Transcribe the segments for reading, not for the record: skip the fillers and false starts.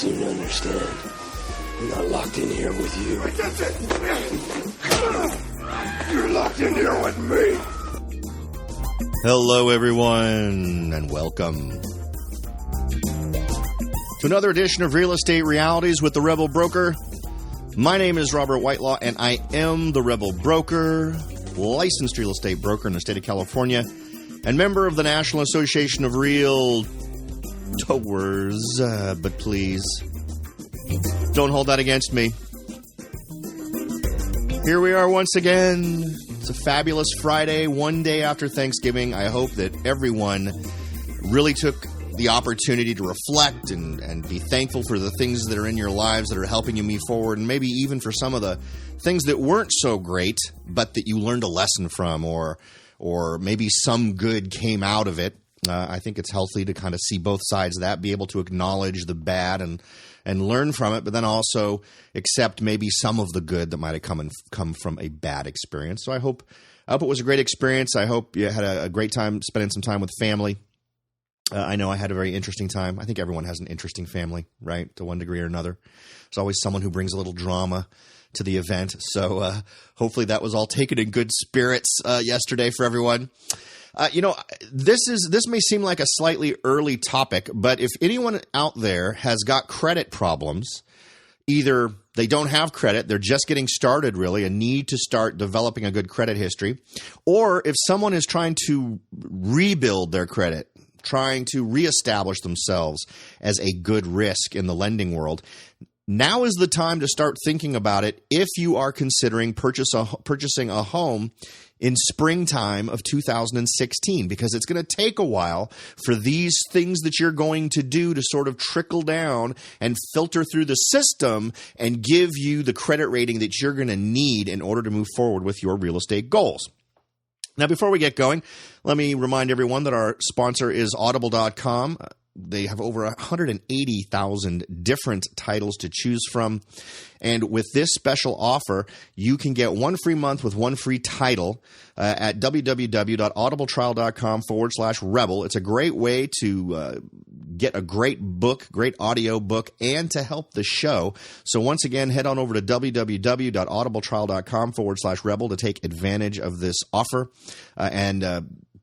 soon to understand. I'm not locked in here with you. You're locked in here with me. Hello, everyone, and welcome to another edition of Real Estate Realities with the Rebel Broker. My name is Robert Whitelaw, and I am the Rebel Broker, licensed real estate broker in the state of California, and member of the National Association of Realtors. But please, don't hold that against me. Here we are once again. It's a fabulous Friday, one day after Thanksgiving. I hope that everyone really took the opportunity to reflect and be thankful for the things that are in your lives that are helping you move forward, and maybe even for some of the things that weren't so great, but that you learned a lesson from, or maybe some good came out of it. I think it's healthy to kind of see both sides of that, be able to acknowledge the bad and learn from it, but then also accept maybe some of the good that might have come from a bad experience. So I hope it was a great experience. I hope you had a great time spending some time with family. I know I had a very interesting time. I think everyone has an interesting family, right, to one degree or another. There's always someone who brings a little drama to the event. So hopefully that was all taken in good spirits yesterday for everyone. This may seem like a slightly early topic, but if anyone out there has got credit problems, either they don't have credit, they're just getting started really and need to start developing a good credit history, or if someone is trying to rebuild their credit, trying to reestablish themselves as a good risk in the lending world, now is the time to start thinking about it if you are considering purchasing a home in springtime of 2016, because it's going to take a while for these things that you're going to do to sort of trickle down and filter through the system and give you the credit rating that you're going to need in order to move forward with your real estate goals. Now, before we get going, let me remind everyone that our sponsor is Audible.com. They have over 180,000 different titles to choose from. And with this special offer, you can get one free month with one free title at www.audibletrial.com/rebel. It's a great way to get a great book, great audio book, and to help the show. So once again, head on over to www.audibletrial.com/rebel to take advantage of this offer.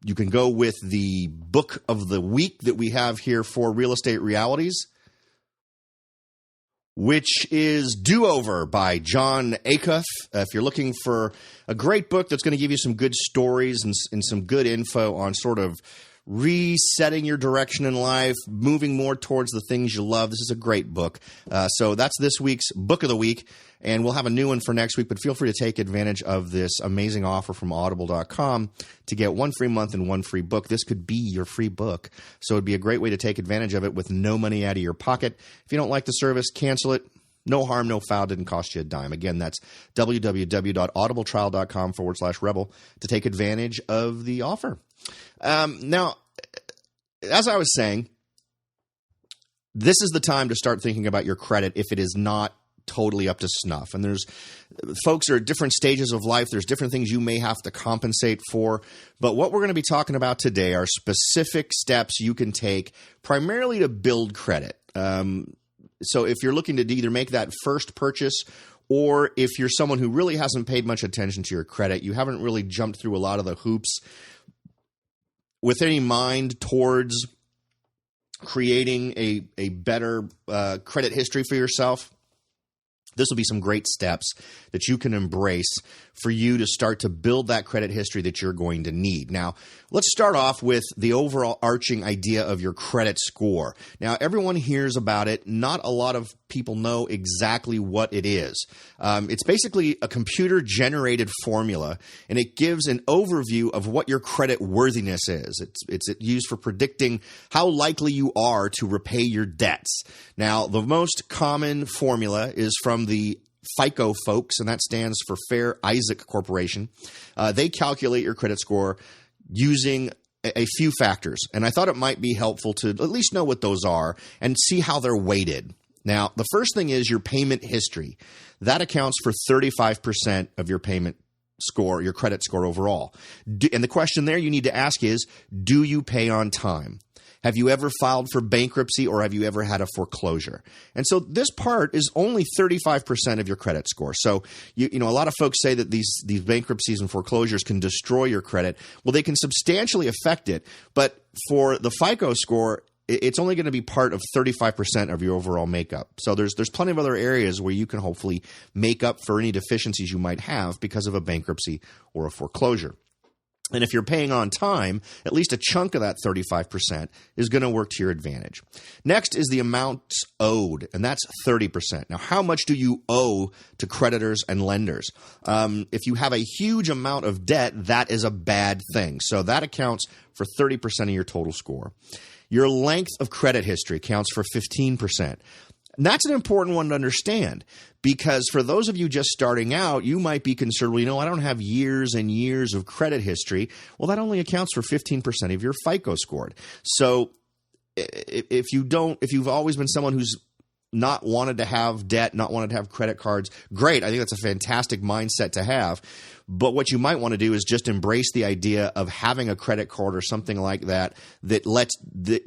You can go with the book of the week that we have here for Real Estate Realities, which is Do-Over by John Acuff. If you're looking for a great book that's going to give you some good stories and some good info on sort of resetting your direction in life, moving more towards the things you love, this is a great book. So that's this week's Book of the Week, and we'll have a new one for next week, but feel free to take advantage of this amazing offer from Audible.com to get one free month and one free book. This could be your free book, so it'd be a great way to take advantage of it with no money out of your pocket. If you don't like the service, cancel it. No harm, no foul, didn't cost you a dime. Again, that's www.audibletrial.com/rebel to take advantage of the offer. Now, as I was saying, this is the time to start thinking about your credit if it is not totally up to snuff. And there's folks are at different stages of life. There's different things you may have to compensate for. But what we're going to be talking about today are specific steps you can take primarily to build credit. So if you're looking to either make that first purchase, or if you're someone who really hasn't paid much attention to your credit, you haven't really jumped through a lot of the hoops with any mind towards creating a better credit history for yourself, this will be some great steps that you can embrace for you to start to build that credit history that you're going to need. Now, let's start off with the overall arching idea of your credit score. Now, everyone hears about it. Not a lot of people know exactly what it is. It's basically a computer-generated formula, and it gives an overview of what your credit worthiness is. It's used for predicting how likely you are to repay your debts. Now, the most common formula is from the FICO folks, and that stands for Fair Isaac Corporation. They calculate your credit score using a few factors, and I thought it might be helpful to at least know what those are and see how they're weighted. Now, the first thing is your payment history. That accounts for 35% of your payment score, your credit score overall. And the question there you need to ask is, do you pay on time? Have you ever filed for bankruptcy, or have you ever had a foreclosure? And so this part is only 35% of your credit score. So, a lot of folks say that these bankruptcies and foreclosures can destroy your credit. Well, they can substantially affect it. But for the FICO score, it's only going to be part of 35% of your overall makeup. So there's plenty of other areas where you can hopefully make up for any deficiencies you might have because of a bankruptcy or a foreclosure. And if you're paying on time, at least a chunk of that 35% is going to work to your advantage. Next is the amount owed, and that's 30%. Now, how much do you owe to creditors and lenders? If you have a huge amount of debt, that is a bad thing. So that accounts for 30% of your total score. Your length of credit history counts for 15%. And that's an important one to understand, because for those of you just starting out, you might be concerned, well, I don't have years and years of credit history. Well, that only accounts for 15% of your FICO score. So if you've always been someone who's not wanted to have debt, not wanted to have credit cards, great. I think that's a fantastic mindset to have. But what you might want to do is just embrace the idea of having a credit card or something like that that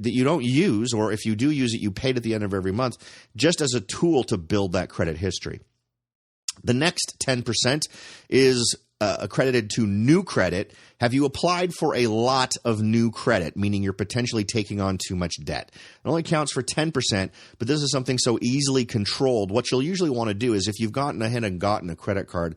you don't use, or if you do use it, you pay it at the end of every month, just as a tool to build that credit history. The next 10% is accredited to new credit. Have you applied for a lot of new credit, meaning you're potentially taking on too much debt? It only counts for 10%, but this is something so easily controlled. What you'll usually want to do is, if you've gotten ahead and gotten a credit card,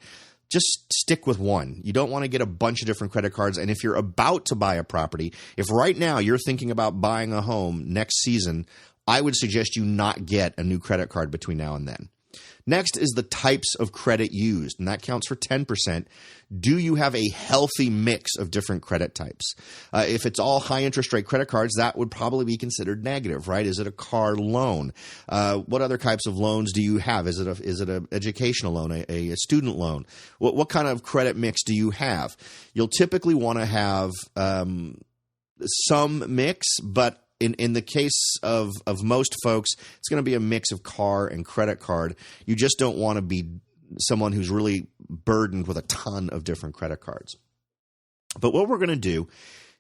just stick with one. You don't want to get a bunch of different credit cards. And if you're about to buy a property, if right now you're thinking about buying a home next season, I would suggest you not get a new credit card between now and then. Next is the types of credit used, and that counts for 10%. Do you have a healthy mix of different credit types? If it's all high interest rate credit cards, that would probably be considered negative, right? Is it a car loan? What other types of loans do you have? Is it an educational loan, a student loan? What kind of credit mix do you have? You'll typically want to have some mix, but in the case of most folks, it's going to be a mix of car and credit card. You just don't want to be someone who's really burdened with a ton of different credit cards. But what we're going to do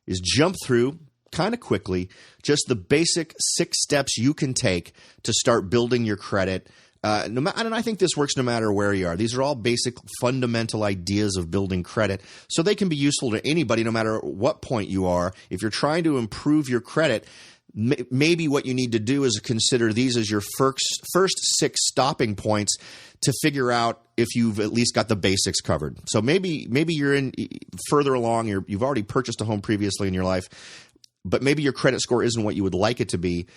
is jump through kind of quickly just the basic 6 steps you can take to start building your credit. And I think this works no matter where you are. These are all basic fundamental ideas of building credit, so they can be useful to anybody no matter what point you are. If you're trying to improve your credit, maybe what you need to do is consider these as your first 6 stopping points to figure out if you've at least got the basics covered. So maybe you're in further along, you've already purchased a home previously in your life, but maybe your credit score isn't what you would like it to be.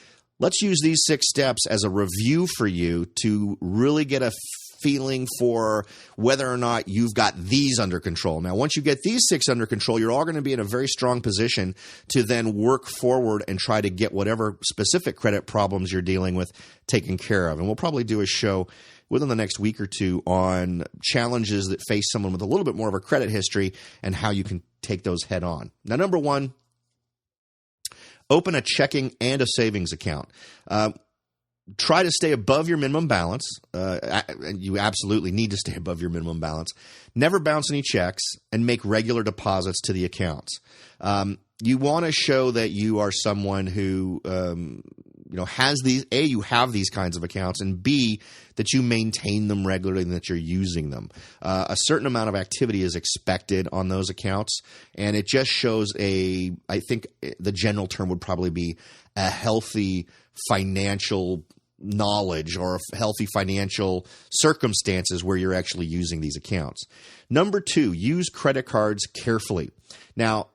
Let's use these 6 steps as a review for you to really get a feeling for whether or not you've got these under control. Now, once you get these 6 under control, you're all going to be in a very strong position to then work forward and try to get whatever specific credit problems you're dealing with taken care of. And we'll probably do a show within the next week or two on challenges that face someone with a little bit more of a credit history and how you can take those head on. Now, number 1, open a checking and a savings account. Try to stay above your minimum balance. You absolutely need to stay above your minimum balance. Never bounce any checks, and make regular deposits to the accounts. You want to show that you are someone who has these. A, you have these kinds of accounts, and B, that you maintain them regularly and that you're using them. A certain amount of activity is expected on those accounts, and it just shows I think the general term would probably be a healthy financial knowledge or healthy financial circumstances where you're actually using these accounts. Number 2, use credit cards carefully. Now,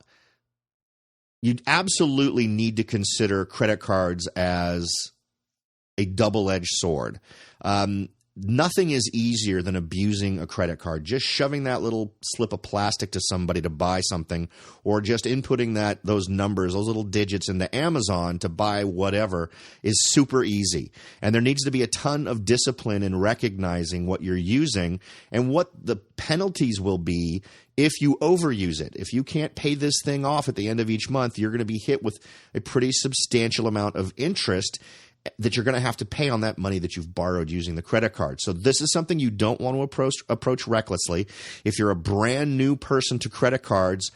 you absolutely need to consider credit cards as a double-edged sword. Nothing is easier than abusing a credit card. Just shoving that little slip of plastic to somebody to buy something, or just inputting those numbers, those little digits into Amazon to buy whatever, is super easy. And there needs to be a ton of discipline in recognizing what you're using and what the penalties will be if you overuse it. If you can't pay this thing off at the end of each month, you're going to be hit with a pretty substantial amount of interest that you're going to have to pay on that money that you've borrowed using the credit card. So this is something you don't want to approach recklessly. If you're a brand new person to credit cards,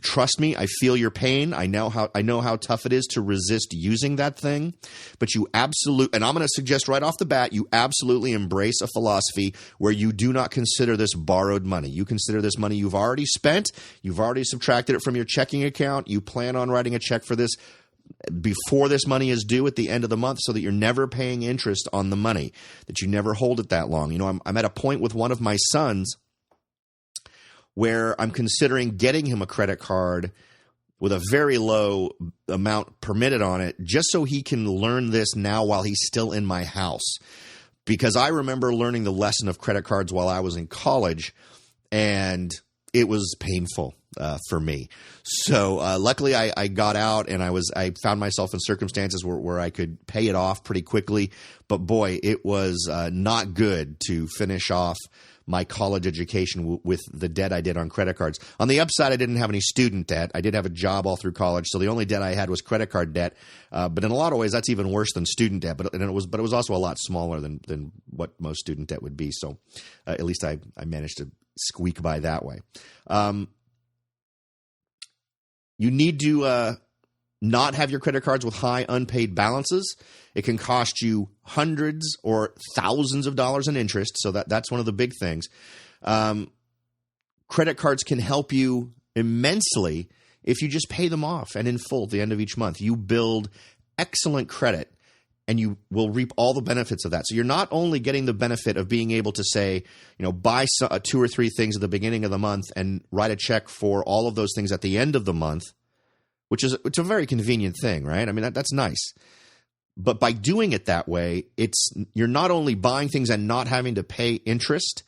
Trust me, I feel your pain. I know how tough it is to resist using that thing. But and I'm going to suggest right off the bat, you absolutely embrace a philosophy where you do not consider this borrowed money. You consider this money you've already spent. You've already subtracted it from your checking account. You plan on writing a check for this before this money is due at the end of the month, so that you're never paying interest on the money, that you never hold it that long. I'm at a point with one of my sons where I'm considering getting him a credit card with a very low amount permitted on it, just so he can learn this now while he's still in my house. Because I remember learning the lesson of credit cards while I was in college, and it was painful for me. So luckily I got out, and I found myself in circumstances where I could pay it off pretty quickly. But boy, it was not good to finish off my college education with the debt I did on credit cards. On the upside, I didn't have any student debt. I did have a job all through college, so the only debt I had was credit card debt. But in a lot of ways, that's even worse than student debt. But it was also a lot smaller than what most student debt would be. So at least I managed to squeak by that way. You need to not have your credit cards with high unpaid balances. It can cost you hundreds or thousands of dollars in interest. So that's one of the big things. Credit cards can help you immensely if you just pay them off and in full at the end of each month. You build excellent credit, and you will reap all the benefits of that. So you're not only getting the benefit of being able to say, buy 2 or 3 things at the beginning of the month and write a check for all of those things at the end of the month, it's a very convenient thing, right? I mean, that's nice. But by doing it that way, you're not only buying things and not having to pay interest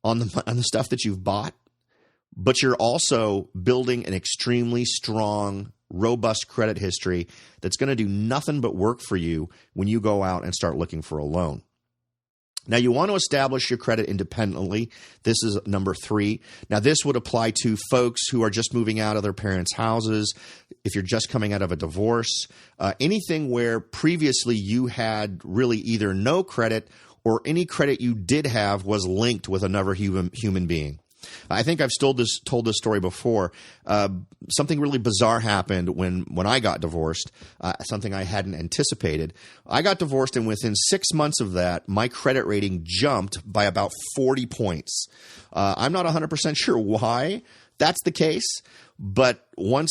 on the stuff that you've bought, but you're also building an extremely strong, robust credit history that's going to do nothing but work for you when you go out and start looking for a loan. Now, you want to establish your credit independently. This is number 3. Now, this would apply to folks who are just moving out of their parents' houses, if you're just coming out of a divorce, anything where previously you had really either no credit or any credit you did have was linked with another human being. I think I've told this story before. Something really bizarre happened when I got divorced, something I hadn't anticipated. I got divorced, and within 6 months of that, my credit rating jumped by about 40 points. I'm not 100% sure why that's the case, but once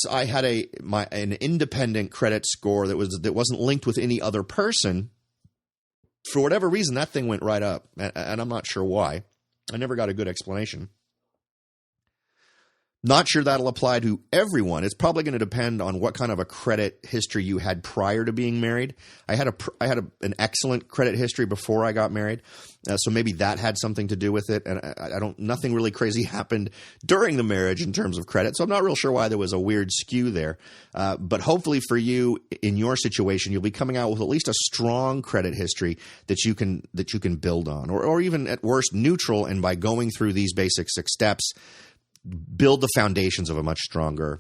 I had an independent credit score that wasn't linked with any other person, for whatever reason, that thing went right up, and I'm not sure why. I never got a good explanation. Not sure that'll apply to everyone. It's probably going to depend on what kind of a credit history you had prior to being married. I had an excellent credit history before I got married, so maybe that had something to do with it. And nothing really crazy happened during the marriage in terms of credit, so I'm not real sure why there was a weird skew there. But hopefully for you in your situation, you'll be coming out with at least a strong credit history that you can build on, or even at worst neutral. And by going through these basic 6 steps, build the foundations of a much stronger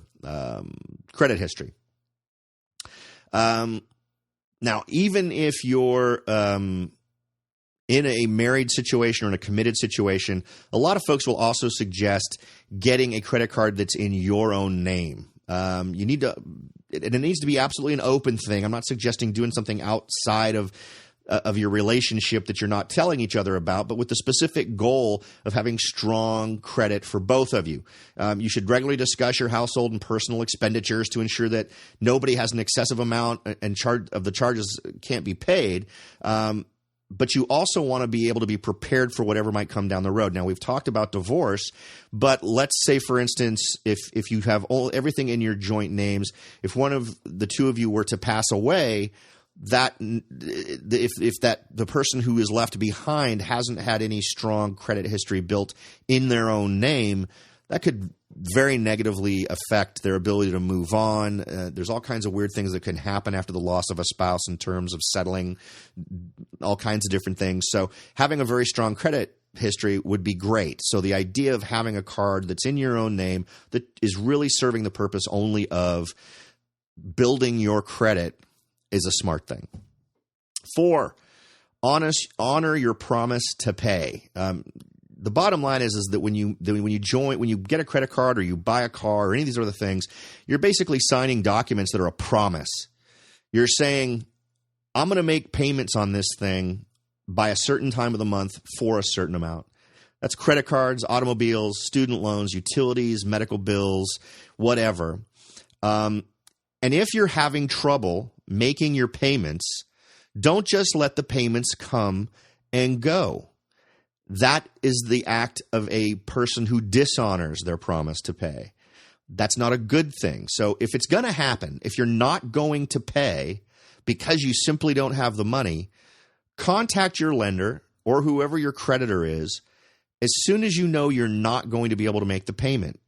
credit history. Now, even if you're in a married situation or in a committed situation, a lot of folks will also suggest getting a credit card that's in your own name. It needs to be absolutely an open thing. I'm not suggesting doing something outside of your relationship that you're not telling each other about, but with the specific goal of having strong credit for both of you. You should regularly discuss your household and personal expenditures to ensure that nobody has an excessive amount and of the charges can't be paid. But you also want to be able to be prepared for whatever might come down the road. Now, we've talked about divorce, but let's say, for instance, if you have everything in your joint names, if one of the two of you were to pass away, that if the person who is left behind hasn't had any strong credit history built in their own name, that could very negatively affect their ability to move on. There's all kinds of weird things that can happen after the loss of a spouse in terms of settling, all kinds of different things. So having a very strong credit history would be great. So the idea of having a card that's in your own name that is really serving the purpose only of building your credit is a smart thing. 4, honor your promise to pay. the bottom line is that when you get a credit card or you buy a car or any of these other things, you're basically signing documents that are a promise. You're saying, I'm going to make payments on this thing by a certain time of the month for a certain amount. That's credit cards, automobiles, student loans, utilities, medical bills, whatever. And if you're having trouble making your payments, don't just let the payments come and go. That is the act of a person who dishonors their promise to pay. That's not a good thing. So if it's going to happen, if you're not going to pay because you simply don't have the money, contact your lender or whoever your creditor is as soon as you know you're not going to be able to make the payment.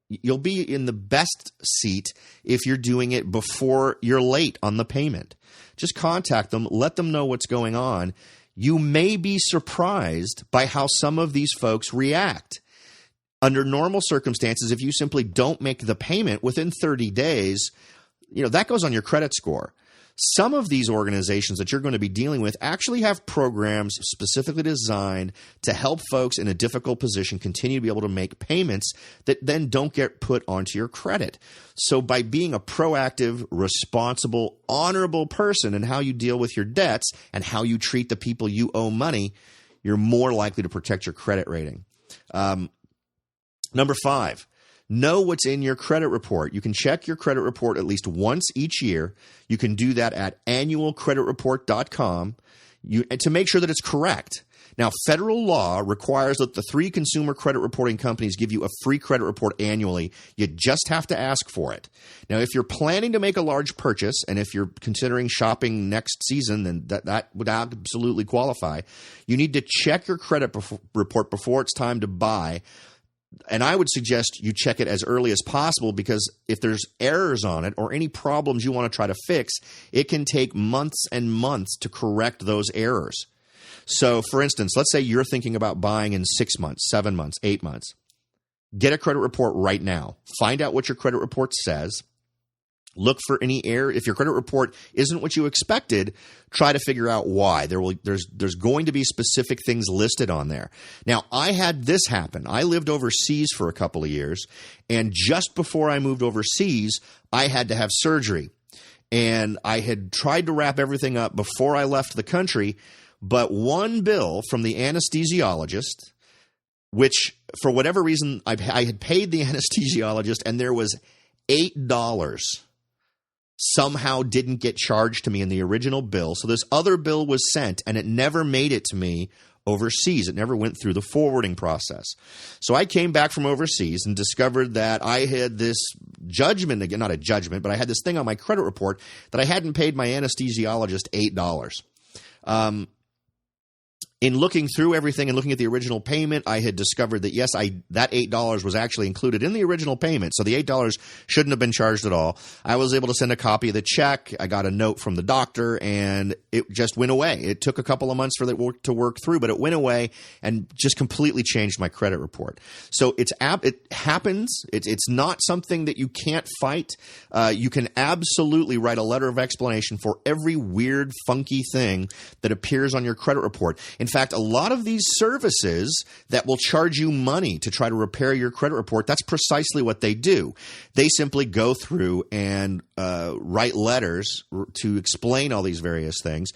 You'll be in the best seat if you're doing it before you're late on the payment. Just contact them, let them know what's going on. You may be surprised by how some of these folks react. Under normal circumstances, if you simply don't make the payment within 30 days, that goes on your credit score. Some of these organizations that you're going to be dealing with actually have programs specifically designed to help folks in a difficult position continue to be able to make payments that then don't get put onto your credit. So by being a proactive, responsible, honorable person in how you deal with your debts and how you treat the people you owe money, you're more likely to protect your credit rating. Number 5. Know what's in your credit report. You can check your credit report at least once each year. You can do that at annualcreditreport.com to make sure that it's correct. Now, federal law requires that the 3 consumer credit reporting companies give you a free credit report annually. You just have to ask for it. Now, if you're planning to make a large purchase, and if you're considering shopping next season, then that would absolutely qualify. You need to check your credit report before it's time to buy. And I would suggest you check it as early as possible, because if there's errors on it or any problems you want to try to fix, it can take months and months to correct those errors. So, for instance, let's say you're thinking about buying in 6 months, 7 months, 8 months. Get a credit report right now. Find out what your credit report says. Look for any error. If your credit report isn't what you expected, try to figure out why. There's going to be specific things listed on there. Now, I had this happen. I lived overseas for a couple of years, and just before I moved overseas, I had to have surgery. And I had tried to wrap everything up before I left the country, but one bill from the anesthesiologist, which for whatever reason I had paid the anesthesiologist, and there was $8 somehow didn't get charged to me in the original bill. So this other bill was sent, and it never made it to me overseas. It never went through the forwarding process. So I came back from overseas and discovered that I had this judgment, again, not a judgment, but I had this thing on my credit report that I hadn't paid my anesthesiologist $8. In looking through everything and looking at the original payment, I had discovered that, yes, that $8 was actually included in the original payment. So the $8 shouldn't have been charged at all. I was able to send a copy of the check. I got a note from the doctor, and it just went away. It took a couple of months for that to work through, but it went away and just completely changed my credit report. So it happens. It's not something that you can't fight. You can absolutely write a letter of explanation for every weird, funky thing that appears on your credit report. In fact, a lot of these services that will charge you money to try to repair your credit report, that's precisely what they do. They simply go through and write letters to explain all these various things.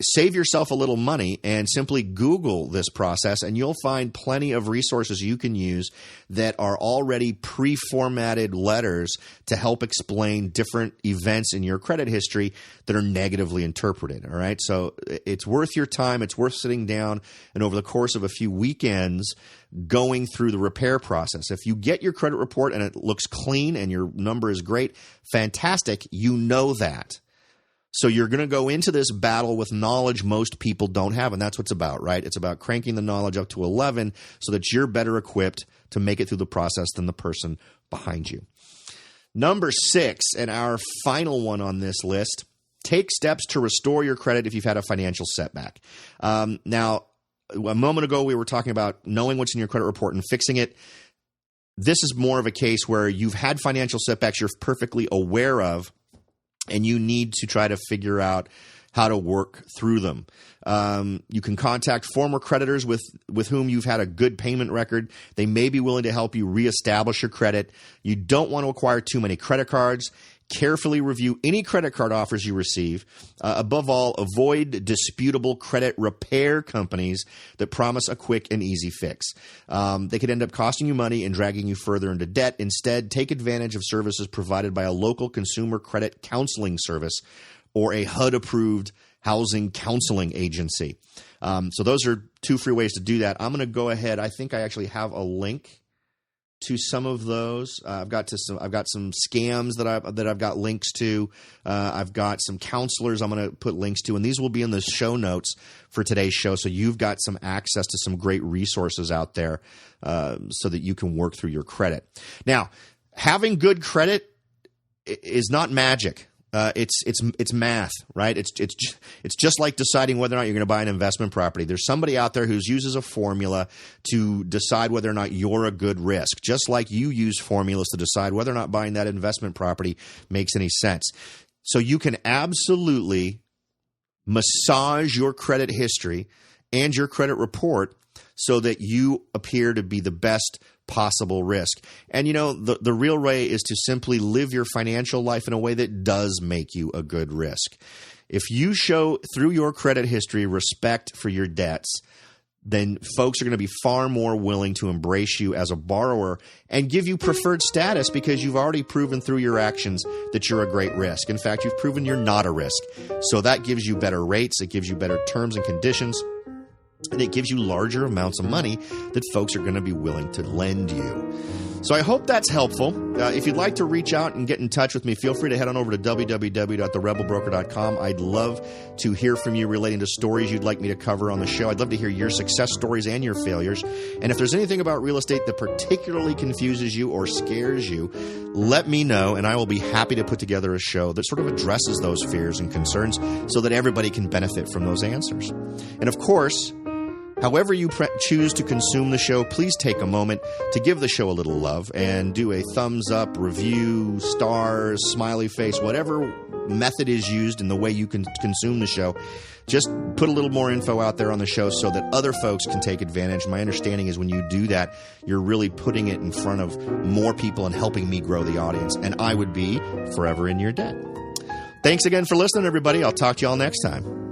Save yourself a little money and simply Google this process, and you'll find plenty of resources you can use that are already pre-formatted letters to help explain different events in your credit history that are negatively interpreted. All right. So it's worth your time. It's worth sitting down and over the course of a few weekends going through the repair process. If you get your credit report and it looks clean and your number is great, fantastic. You know that. So you're going to go into this battle with knowledge most people don't have, and that's what it's about, right? It's about cranking the knowledge up to 11 so that you're better equipped to make it through the process than the person behind you. Number 6, and our final one on this list, take steps to restore your credit if you've had a financial setback. Now, a moment ago we were talking about knowing what's in your credit report and fixing it. This is more of a case where you've had financial setbacks you're perfectly aware of, and you need to try to figure out how to work through them. You can contact former creditors with whom you've had a good payment record. They may be willing to help you reestablish your credit. You don't want to acquire too many credit cards. Carefully review any credit card offers you receive. Above all, avoid disputable credit repair companies that promise a quick and easy fix. They could end up costing you money and dragging you further into debt. Instead, take advantage of services provided by a local consumer credit counseling service or a HUD-approved housing counseling agency. So those are two free ways to do that. I'm going to go ahead. I think I actually have a link to some of those. I've got some scams that I've got links to. I've got some counselors I'm going to put links to, and these will be in the show notes for today's show. So you've got some access to some great resources out there, so that you can work through your credit. Now, having good credit is not magic. It's math, right? It's just like deciding whether or not you're going to buy an investment property. There's somebody out there who uses a formula to decide whether or not you're a good risk, just like you use formulas to decide whether or not buying that investment property makes any sense. So you can absolutely massage your credit history and your credit report so that you appear to be the best possible risk. And the real way is to simply live your financial life in a way that does make you a good risk. If you show through your credit history respect for your debts, then folks are going to be far more willing to embrace you as a borrower and give you preferred status because you've already proven through your actions that you're a great risk. In fact, you've proven you're not a risk. So that gives you better rates, it gives you better terms and conditions, and it gives you larger amounts of money that folks are going to be willing to lend you. So I hope that's helpful. If you'd like to reach out and get in touch with me, feel free to head on over to www.therebelbroker.com. I'd love to hear from you relating to stories you'd like me to cover on the show. I'd love to hear your success stories and your failures. And if there's anything about real estate that particularly confuses you or scares you, let me know, and I will be happy to put together a show that sort of addresses those fears and concerns so that everybody can benefit from those answers. And of course, however you choose to consume the show, please take a moment to give the show a little love and do a thumbs up, review, stars, smiley face, whatever method is used in the way you can consume the show. Just put a little more info out there on the show so that other folks can take advantage. My understanding is when you do that, you're really putting it in front of more people and helping me grow the audience. And I would be forever in your debt. Thanks again for listening, everybody. I'll talk to you all next time.